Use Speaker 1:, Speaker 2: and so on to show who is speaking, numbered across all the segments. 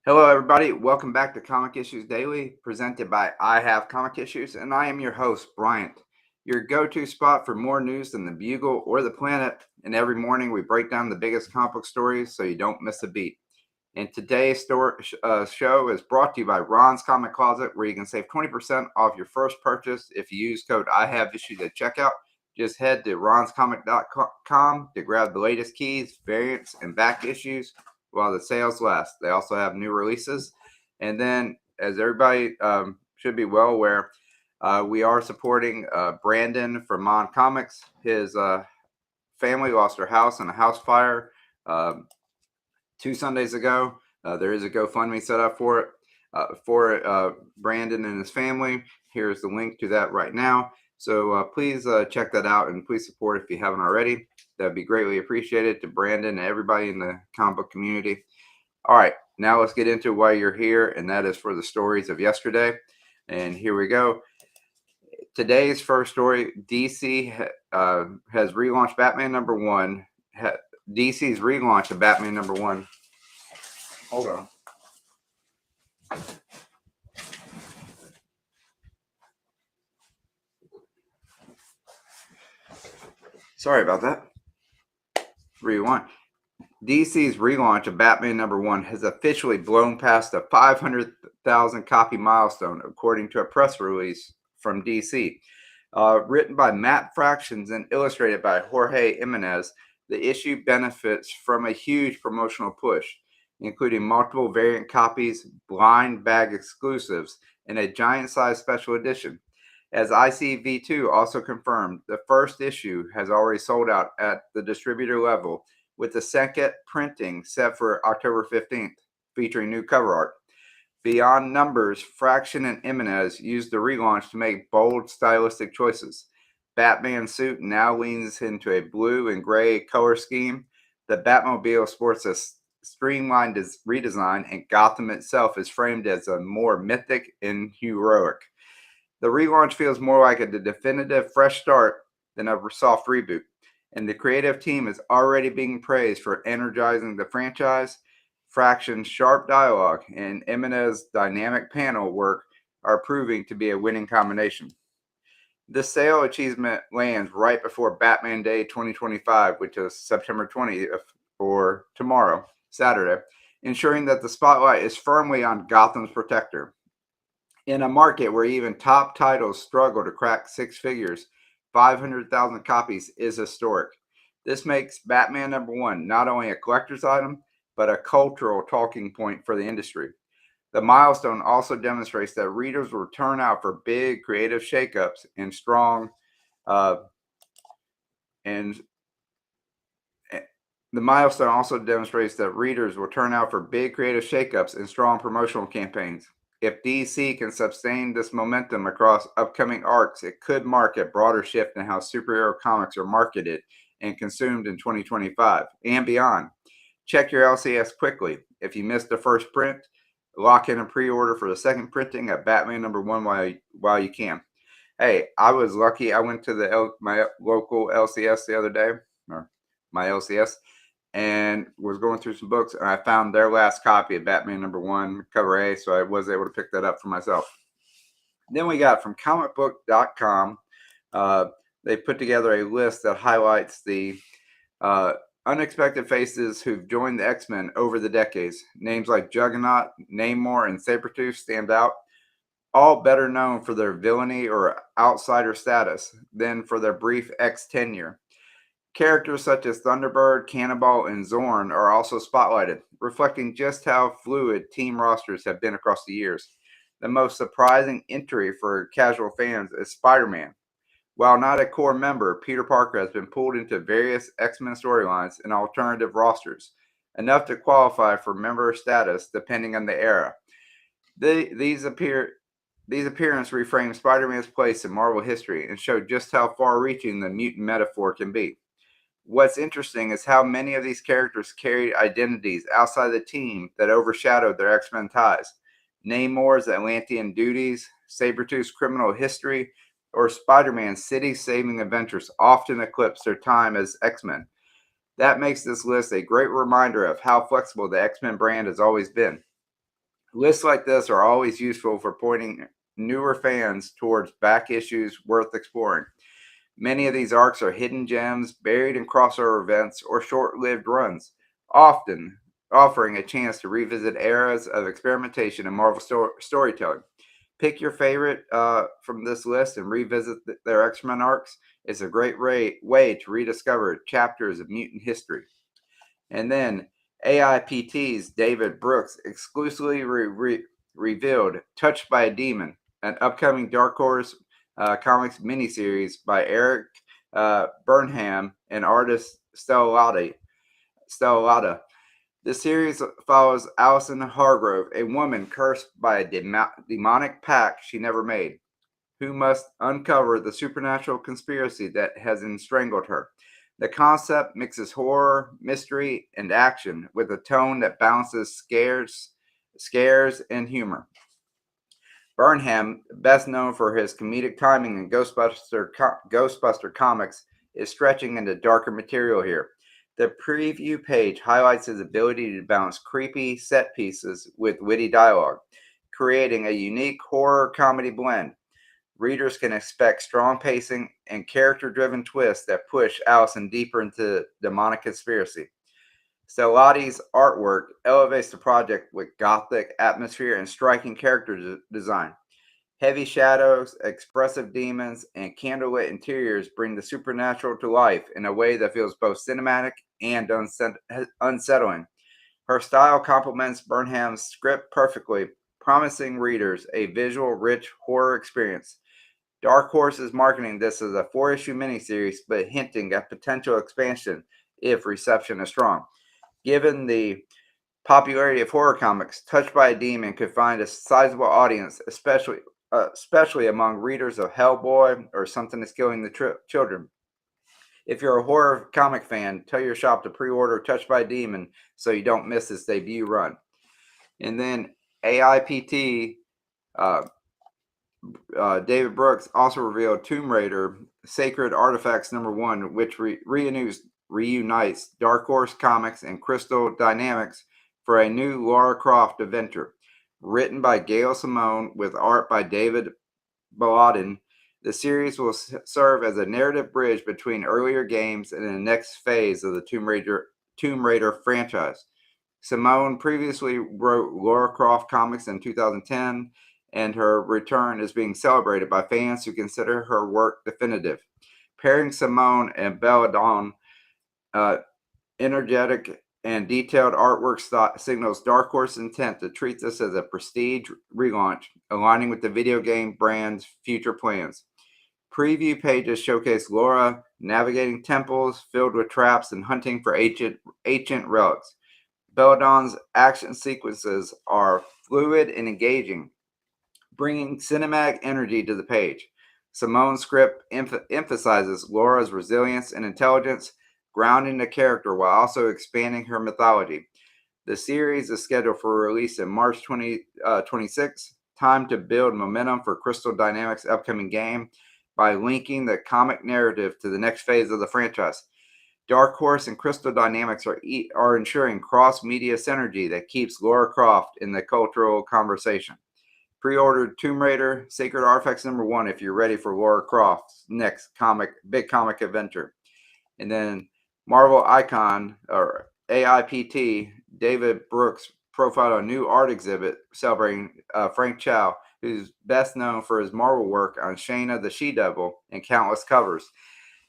Speaker 1: Hello, everybody. Welcome back to Comic Issues Daily, presented by I Have Comic Issues, and I am your host, Bryant, your go-to spot for more news than the Bugle or the Planet. And every morning we break down the biggest comic book stories so you don't miss a beat. And today's show is brought to you by Ron's Comic Closet, where you can save 20% off your first purchase if you use code IHAVEISSUES at checkout. Just head to ronscomic.com to grab the latest keys, variants, and back issues while the sales last. They also have new releases. And then, as everybody should be well aware, we are supporting Brandon from Mon Comics. His family lost their house in a house fire 2 Sundays ago. There is a GoFundMe set up for it, Brandon and his family. Here's the link to that right now. So please check that out, and please support if you haven't already. That'd be greatly appreciated to Brandon and everybody in the comic book community. All right, now let's get into why you're here, and that is for the stories of yesterday. And here we go. Today's first story: DC has relaunched Batman #1. DC's relaunch of Batman #1. Hold on. Sorry about that. Rewind. DC's relaunch of Batman #1 has officially blown past the 500,000 copy milestone, according to a press release from DC. Written by Matt Fractions and illustrated by Jorge Jimenez, the issue benefits from a huge promotional push, including multiple variant copies, blind bag exclusives, and a giant-sized special edition. As ICV2 also confirmed, the first issue has already sold out at the distributor level, with the second printing set for October 15th, featuring new cover art. Beyond numbers, Fraction and Jimenez used the relaunch to make bold stylistic choices. Batman's suit now leans into a blue and gray color scheme. The Batmobile sports a streamlined redesign, and Gotham itself is framed as a more mythic and heroic. The relaunch feels more like a definitive fresh start than a soft reboot, and the creative team is already being praised for energizing the franchise. Fraction's sharp dialogue and Jimenez's dynamic panel work are proving to be a winning combination. This sale achievement lands right before Batman Day 2025, which is September 20th, or tomorrow, Saturday, ensuring that the spotlight is firmly on Gotham's protector. In a market where even top titles struggle to crack six figures, 500,000 copies is historic. This makes Batman #1 not only a collector's item, but a cultural talking point for the industry. The milestone also demonstrates that readers will turn out for big creative shakeups and strong promotional campaigns. If DC can sustain this momentum across upcoming arcs, it could mark a broader shift in how superhero comics are marketed and consumed in 2025 and beyond. Check your LCS quickly. If you missed the first print, lock in a pre-order for the second printing at Batman #1 while you can. Hey, I was lucky. I went to my local LCS the other day, or my LCS, and was going through some books, and I found their last copy of Batman #1 cover A, so I was able to pick that up for myself. Then we got from comicbook.com, they put together a list that highlights the unexpected faces who've joined the X-Men over the decades. Names like Juggernaut, Namor, and Sabretooth stand out, all better known for their villainy or outsider status than for their brief X tenure. Characters such as Thunderbird, Cannonball, and Zorn are also spotlighted, reflecting just how fluid team rosters have been across the years. The most surprising entry for casual fans is Spider-Man. While not a core member, Peter Parker has been pulled into various X-Men storylines and alternative rosters, enough to qualify for member status depending on the era. These appearances reframe Spider-Man's place in Marvel history and show just how far-reaching the mutant metaphor can be. What's interesting is how many of these characters carried identities outside the team that overshadowed their X-Men ties. Namor's Atlantean duties, Sabretooth's criminal history, or Spider-Man's city-saving adventures often eclipse their time as X-Men. That makes this list a great reminder of how flexible the X-Men brand has always been. Lists like this are always useful for pointing newer fans towards back issues worth exploring. Many of these arcs are hidden gems buried in crossover events or short lived runs, often offering a chance to revisit eras of experimentation in Marvel storytelling. Pick your favorite from this list and revisit their X-Men arcs. It's a great way to rediscover chapters of mutant history. And then AIPT's David Brooks exclusively revealed Touched by a Demon, an upcoming Dark Horse Comics miniseries by Eric Burnham and artist Stellata. The series follows Allison Hargrove, a woman cursed by a demonic pact she never made, who must uncover the supernatural conspiracy that has entrangled her. The concept mixes horror, mystery, and action with a tone that balances scares, and humor. Burnham, best known for his comedic timing in Ghostbuster comics, is stretching into darker material here. The preview page highlights his ability to balance creepy set pieces with witty dialogue, creating a unique horror comedy blend. Readers can expect strong pacing and character-driven twists that push Allison deeper into demonic conspiracy. Stellati's artwork elevates the project with gothic atmosphere and striking character design. Heavy shadows, expressive demons, and candlelit interiors bring the supernatural to life in a way that feels both cinematic and unsettling. Her style complements Burnham's script perfectly, promising readers a visual-rich horror experience. Dark Horse is marketing this as a 4-issue miniseries, but hinting at potential expansion if reception is strong. Given the popularity of horror comics, Touched by a Demon could find a sizable audience, especially among readers of Hellboy or Something is Killing the Children. If you're a horror comic fan, tell your shop to pre-order Touched by a Demon so you don't miss this debut run. And then AIPT David Brooks also revealed Tomb Raider Sacred Artifacts #1, which reunites Dark Horse Comics and Crystal Dynamics for a new Lara Croft adventure. Written by Gail Simone with art by David Baladin, the series will serve as a narrative bridge between earlier games and the next phase of the Tomb Raider franchise. Simone previously wrote Lara Croft comics in 2010, and her return is being celebrated by fans who consider her work definitive. Pairing Simone and Belladon, energetic and detailed artwork signals Dark Horse's intent to treat this as a prestige relaunch, aligning with the video game brand's future plans. Preview pages showcase Lara navigating temples filled with traps and hunting for ancient relics. Belladon's action sequences are fluid and engaging, bringing cinematic energy to the page. Simone's script emphasizes Lara's resilience and intelligence, grounding the character while also expanding her mythology. The series is scheduled for release in March 2026, time to build momentum for Crystal Dynamics' upcoming game by linking the comic narrative to the next phase of the franchise. Dark Horse and Crystal Dynamics are ensuring cross-media synergy that keeps Lara Croft in the cultural conversation. Pre-order Tomb Raider Sacred Artifacts #1 if you're ready for Lara Croft's next big comic adventure. And then Marvel Icon, or AIPT, David Brooks profiled a new art exhibit celebrating Frank Chow, who's best known for his Marvel work on Shayna the She-Devil and countless covers.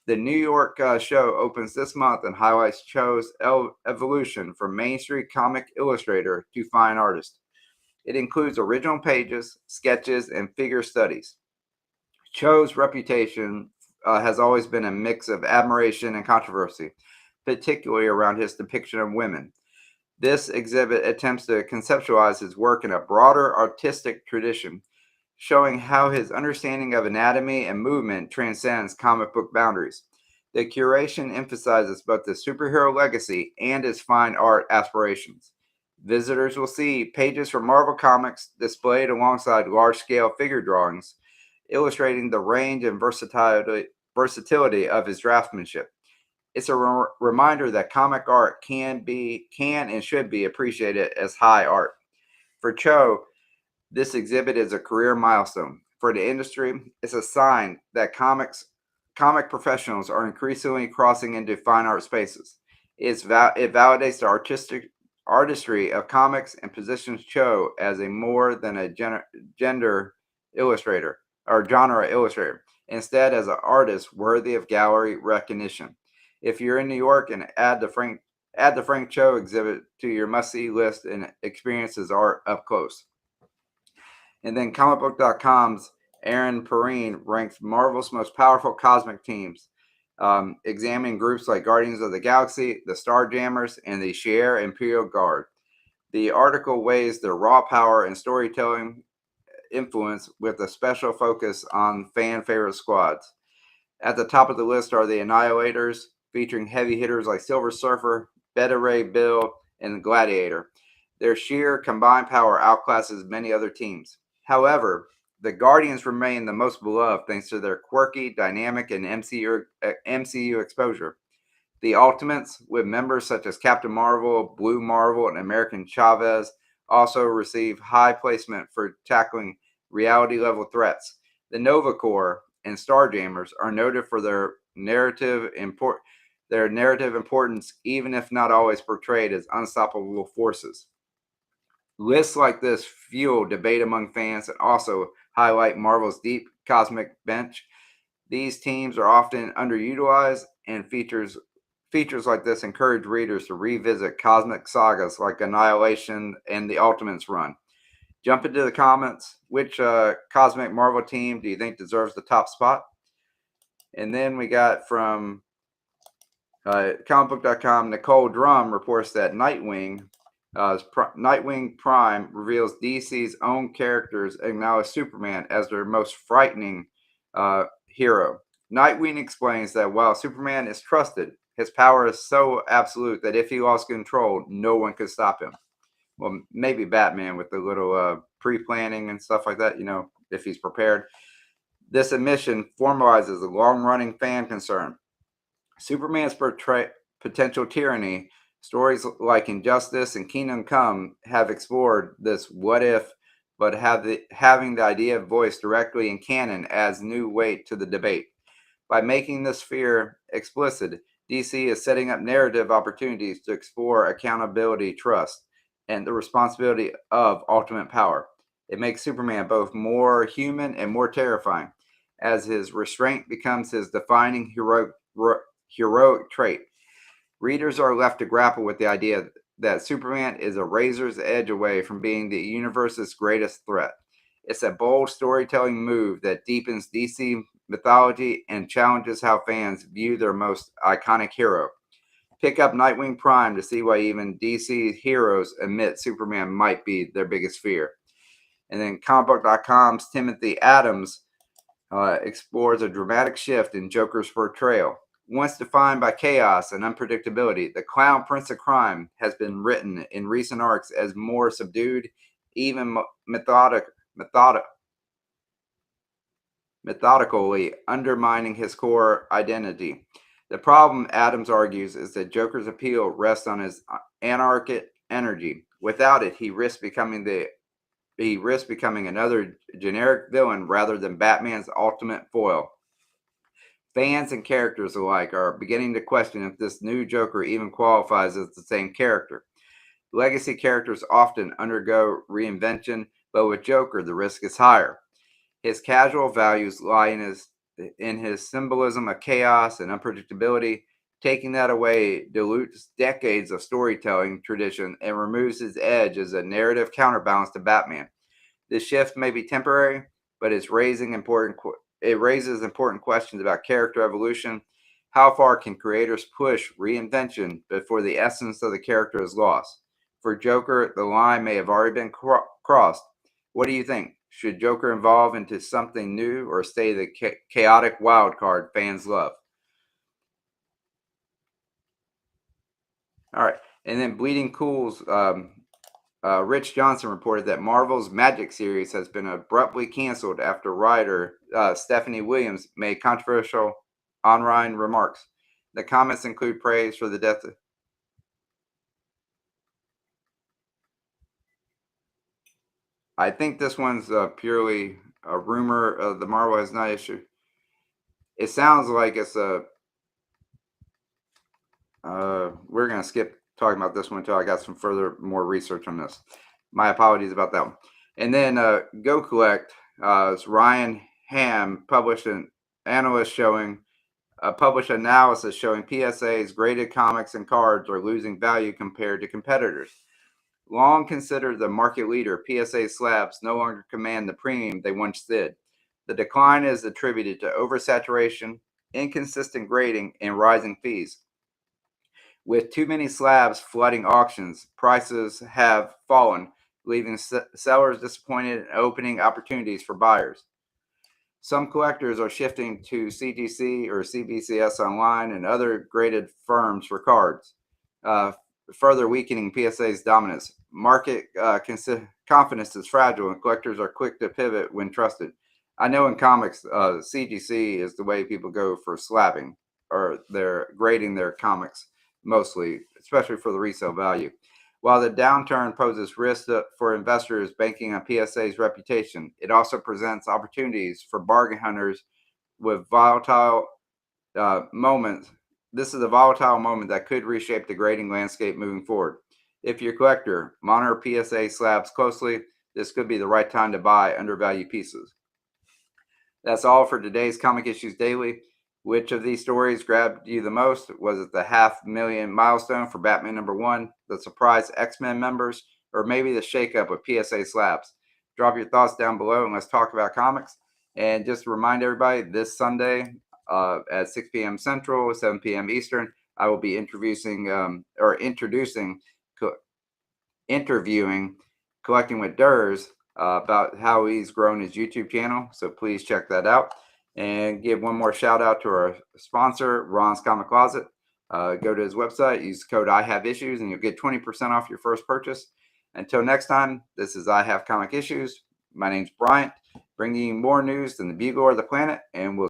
Speaker 1: The New York show opens this month and highlights Cho's evolution from Main Street comic illustrator to fine artist. It includes original pages, sketches, and figure studies. Cho's reputation has always been a mix of admiration and controversy, particularly around his depiction of women. This exhibit attempts to conceptualize his work in a broader artistic tradition, showing how his understanding of anatomy and movement transcends comic book boundaries. The curation emphasizes both the superhero legacy and his fine art aspirations. Visitors will see pages from Marvel Comics displayed alongside large-scale figure drawings, illustrating the range and versatility of his draftsmanship. It's a reminder that comic art can and should be appreciated as high art. For Cho, this exhibit is a career milestone. For the industry, it's a sign that comic professionals are increasingly crossing into fine art spaces. It validates the artistry of comics and positions Cho as a more than a gender illustrator or genre illustrator, instead as an artist worthy of gallery recognition. If you're in New York, and add the Frank Cho exhibit to your must-see list and experiences art up close. And then comicbook.com's Aaron Perrine ranks Marvel's most powerful cosmic teams, examining groups like Guardians of the Galaxy, the Starjammers, and the Shi'ar Imperial Guard. The article weighs their raw power and storytelling influence with a special focus on fan favorite squads. At the top of the list are the Annihilators, featuring heavy hitters like Silver Surfer, Beta Ray Bill, and Gladiator. Their sheer combined power outclasses many other teams. However, the Guardians remain the most beloved thanks to their quirky, dynamic, and MCU exposure. The Ultimates, with members such as Captain Marvel, Blue Marvel, and American Chavez, also receive high placement for tackling reality-level threats. The Nova Corps and Starjammers are noted for their narrative importance, even if not always portrayed as unstoppable forces. Lists like this fuel debate among fans and also highlight Marvel's deep cosmic bench. These teams are often underutilized, and features like this encourage readers to revisit cosmic sagas like Annihilation and the Ultimates run. Jump into the comments. Which cosmic Marvel team do you think deserves the top spot? And then we got from comicbook.com, Nicole Drum reports that Nightwing Prime reveals DC's own characters acknowledge Superman as their most frightening hero. Nightwing explains that while Superman is trusted, his power is so absolute that if he lost control, no one could stop him. Well, maybe Batman with a little pre-planning and stuff like that, if he's prepared. This admission formalizes a long-running fan concern. Superman's potential tyranny. Stories like Injustice and Kingdom Come have explored this what if, but having the idea voiced directly in canon adds new weight to the debate. By making this fear explicit, DC is setting up narrative opportunities to explore accountability, trust, and the responsibility of ultimate power. It makes Superman both more human and more terrifying, as his restraint becomes his defining heroic trait. Readers are left to grapple with the idea that Superman is a razor's edge away from being the universe's greatest threat. It's a bold storytelling move that deepens DC mythology and challenges how fans view their most iconic hero. Pick up Nightwing Prime to see why even DC heroes admit Superman might be their biggest fear. And then comicbook.com's Timothy Adams explores a dramatic shift in Joker's portrayal. Once defined by chaos and unpredictability, the Clown Prince of Crime has been written in recent arcs as more subdued, even methodically undermining his core identity. The problem, Adams argues, is that Joker's appeal rests on his anarchic energy. Without it, he risks becoming another generic villain rather than Batman's ultimate foil. Fans and characters alike are beginning to question if this new Joker even qualifies as the same character. Legacy characters often undergo reinvention, but with Joker, the risk is higher. His casual values lie in his symbolism of chaos and unpredictability. Taking that away dilutes decades of storytelling tradition and removes his edge as a narrative counterbalance to Batman. This shift may be temporary, but it raises important questions about character evolution. How far can creators push reinvention before the essence of the character is lost? For Joker, the line may have already been crossed. What do you think? Should Joker evolve into something new or stay the chaotic wild card fans love? All right. And then Bleeding Cool's Rich Johnson reported that Marvel's Magik series has been abruptly canceled after writer Stephanie Williams made controversial online remarks. The comments include praise for the death of... I think this one's purely a rumor. The Marvel has not issued. It sounds like it's a. We're gonna skip talking about this one until I got some more research on this. My apologies about that one. And then Go Collect. Ryan Ham published an analyst showing published analysis showing PSA's graded comics and cards are losing value compared to competitors. Long considered the market leader, PSA slabs no longer command the premium they once did. The decline is attributed to oversaturation, inconsistent grading, and rising fees. With too many slabs flooding auctions, prices have fallen, leaving sellers disappointed and opening opportunities for buyers. Some collectors are shifting to CGC or CBCS Online and other graded firms for cards, further weakening PSA's dominance. Market confidence is fragile, and collectors are quick to pivot when trusted. I know in comics, CGC is the way people go for slabbing, or they're grading their comics mostly, especially for the resale value. While the downturn poses risks for investors banking on PSA's reputation, it also presents opportunities for bargain hunters with volatile moments. This is a volatile moment that could reshape the grading landscape moving forward. If you're a collector, monitor PSA slabs closely. This could be the right time to buy undervalued pieces. That's all for today's Comic Issues Daily. Which of these stories grabbed you the most? Was it the 500,000 milestone for Batman #1, the surprise X-Men members, or maybe the shakeup with PSA slabs? Drop your thoughts down below and let's talk about comics. And just to remind everybody, this Sunday at 6 p.m. Central, 7 p.m. Eastern, I will be interviewing Collecting with Durs about how he's grown his YouTube channel. So please check that out. And give one more shout out to our sponsor, Ron's Comic Closet. Go to his website, use the code IHAVEISSUES, and you'll get 20% off your first purchase. Until next time, this is I Have Comic Issues. My name's Bryant, bringing you more news than the Bugle or the Planet, and we'll